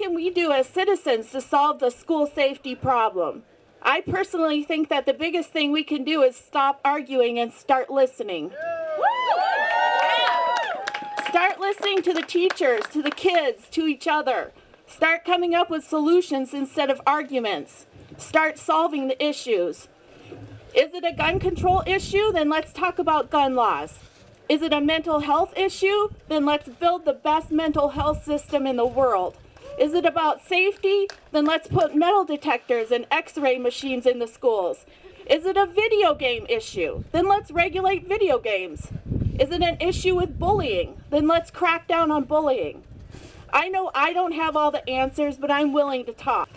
can we do as citizens to solve the school safety problem? I personally think that the biggest thing we can do is stop arguing and start listening. Start listening to the teachers, to the kids, to each other. Start coming up with solutions instead of arguments. Start solving the issues. Is it a gun control issue? Then let's talk about gun laws. Is it a mental health issue? Then let's build the best mental health system in the world. Is it about safety? Then let's put metal detectors and x-ray machines in the schools. Is it a video game issue? Then let's regulate video games. Is it an issue with bullying? Then let's crack down on bullying. I know I don't have all the answers, but I'm willing to talk.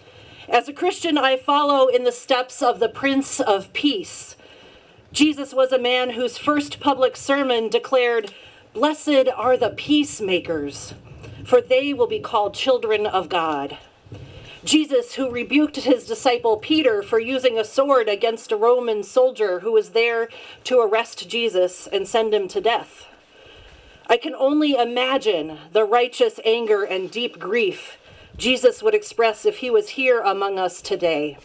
As a Christian, I follow in the steps of the Prince of Peace. Jesus was a man whose first public sermon declared, "Blessed are the peacemakers, for they will be called children of God." Jesus, who rebuked his disciple Peter for using a sword against a Roman soldier who was there to arrest Jesus and send him to death. I can only imagine the righteous anger and deep grief Jesus would express if he was here among us today.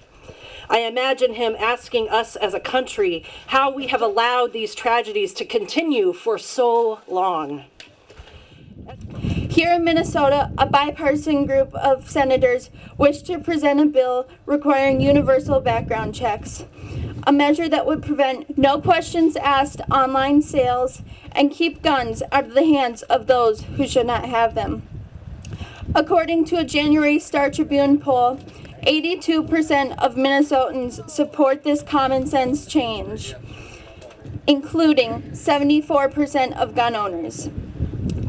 I imagine him asking us as a country how we have allowed these tragedies to continue for so long. Here in Minnesota, a bipartisan group of senators wish to present a bill requiring universal background checks, a measure that would prevent no questions asked online sales and keep guns out of the hands of those who should not have them. According to a January Star Tribune poll, 82% of Minnesotans support this common sense change, including 74% of gun owners.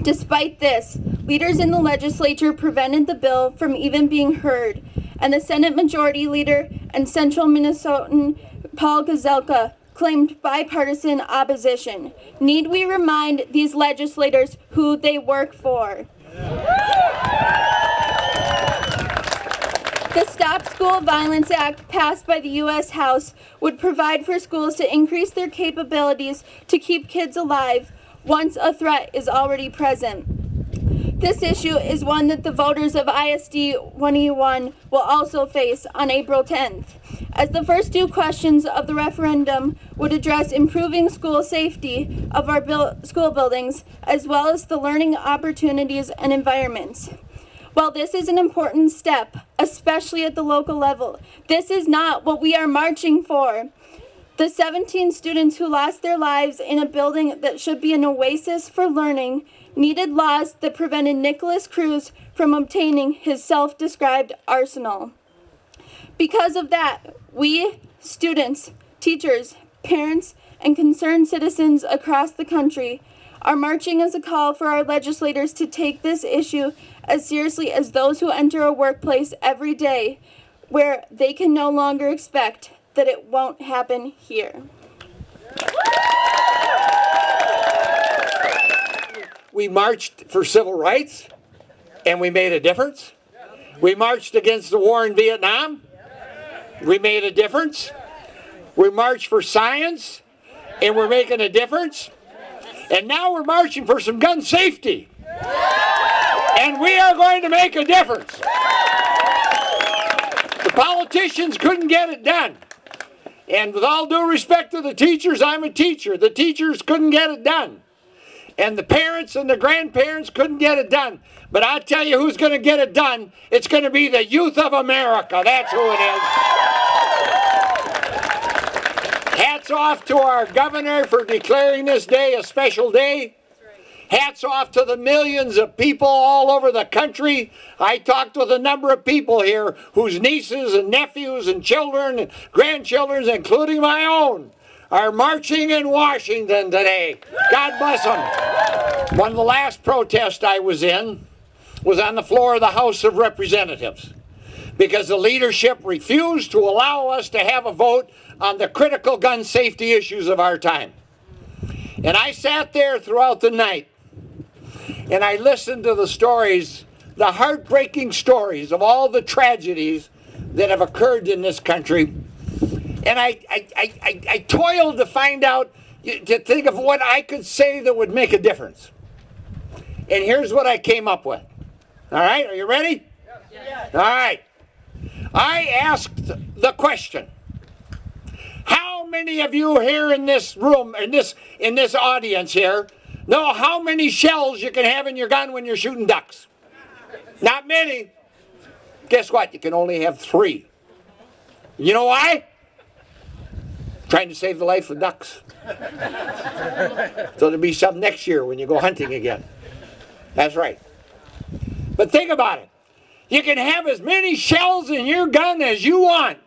Despite this, leaders in the legislature prevented the bill from even being heard, and the Senate Majority Leader and Central Minnesotan Paul Gazelka claimed bipartisan opposition. Need we remind these legislators who they work for? The Stop School Violence Act passed by the U.S. House would provide for schools to increase their capabilities to keep kids alive once a threat is already present. This issue is one that the voters of ISD 181 will also face on April 10th, as the first two questions of the referendum would address improving school safety of our school buildings, as well as the learning opportunities and environments. While this is an important step, especially at the local level, this is not what we are marching for. The 17 students who lost their lives in a building that should be an oasis for learning needed laws that prevented Nicholas Cruz from obtaining his self-described arsenal. Because of that, we, students, teachers, parents, and concerned citizens across the country are marching as a call for our legislators to take this issue as seriously as those who enter a workplace every day where they can no longer expect that it won't happen here. We marched for civil rights, and we made a difference. We marched against the war in Vietnam. We made a difference. We marched for science, and we're making a difference. And now we're marching for some gun safety. And we are going to make a difference. The politicians couldn't get it done. And with all due respect to the teachers, I'm a teacher. The teachers couldn't get it done. And the parents and the grandparents couldn't get it done. But I'll tell you who's going to get it done. It's going to be the youth of America. That's who it is. Hats off to our governor for declaring this day a special day. Hats off to the millions of people all over the country. I talked with a number of people here whose nieces and nephews and children and grandchildren, including my own, are marching in Washington today. God bless them. One of the last protests I was in was on the floor of the House of Representatives because the leadership refused to allow us to have a vote on the critical gun safety issues of our time. And I sat there throughout the night and I listened to the stories, the heartbreaking stories of all the tragedies that have occurred in this country. And I toiled to find out, to think of what I could say that would make a difference. And here's what I came up with. All right, are you ready? All right. I asked the question. How many of you here in this room, in this audience here, know how many shells you can have in your gun when you're shooting ducks? Not many. Guess what? You can only have 3. You know why? Trying to save the life of ducks. So there'll be some next year when you go hunting again. That's right. But think about it. You can have as many shells in your gun as you want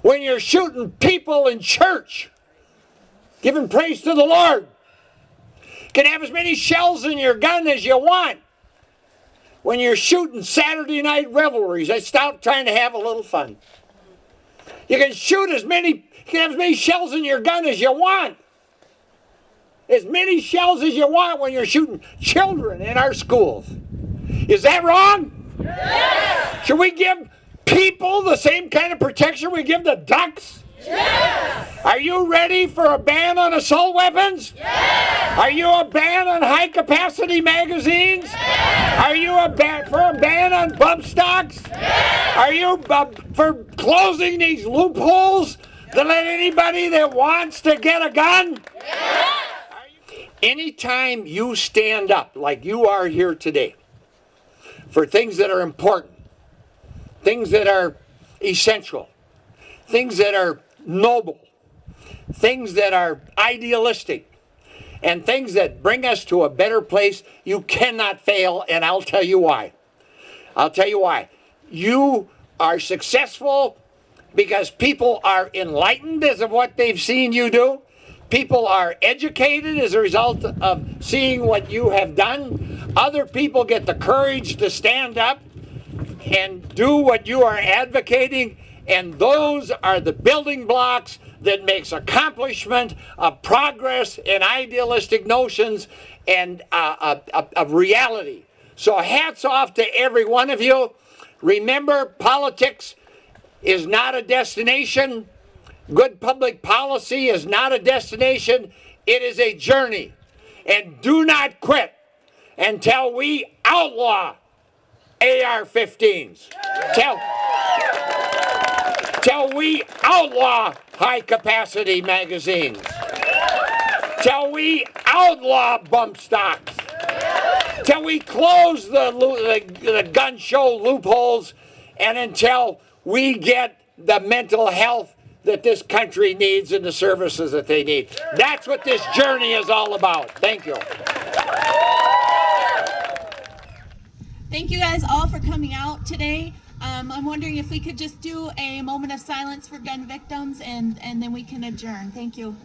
when you're shooting people in church, giving praise to the Lord. You can have as many shells in your gun as you want when you're shooting Saturday night revelries. I stopped trying to have a little fun. You can have as many shells in your gun as you want. As many shells as you want when you're shooting children in our schools. Is that wrong? Yes! Should we give people the same kind of protection we give the ducks? Yes! Are you ready for a ban on assault weapons? Yes! Are you a ban on high-capacity magazines? Yes! Are you for a ban on bump stocks? Yes! Are you for closing these loopholes to let anybody that wants to get a gun? Yes! Anytime you stand up like you are here today for things that are important, things that are essential, things that are noble, things that are idealistic, and things that bring us to a better place, you cannot fail, and I'll tell you why. I'll tell you why. You are successful because people are enlightened as of what they've seen you do. People are educated as a result of seeing what you have done. Other people get the courage to stand up and do what you are advocating, and those are the building blocks that makes accomplishment of progress and idealistic notions and of reality. So hats off to every one of you. Remember, politics is not a destination. Good public policy is not a destination. It is a journey. And do not quit until we outlaw AR-15s. Till we outlaw high-capacity magazines. Till we outlaw bump stocks. Till we close the gun show loopholes, and until we get the mental health that this country needs and the services that they need. That's what this journey is all about. Thank you. Thank you guys all for coming out today. I'm wondering if we could just do a moment of silence for gun victims and then we can adjourn. Thank you.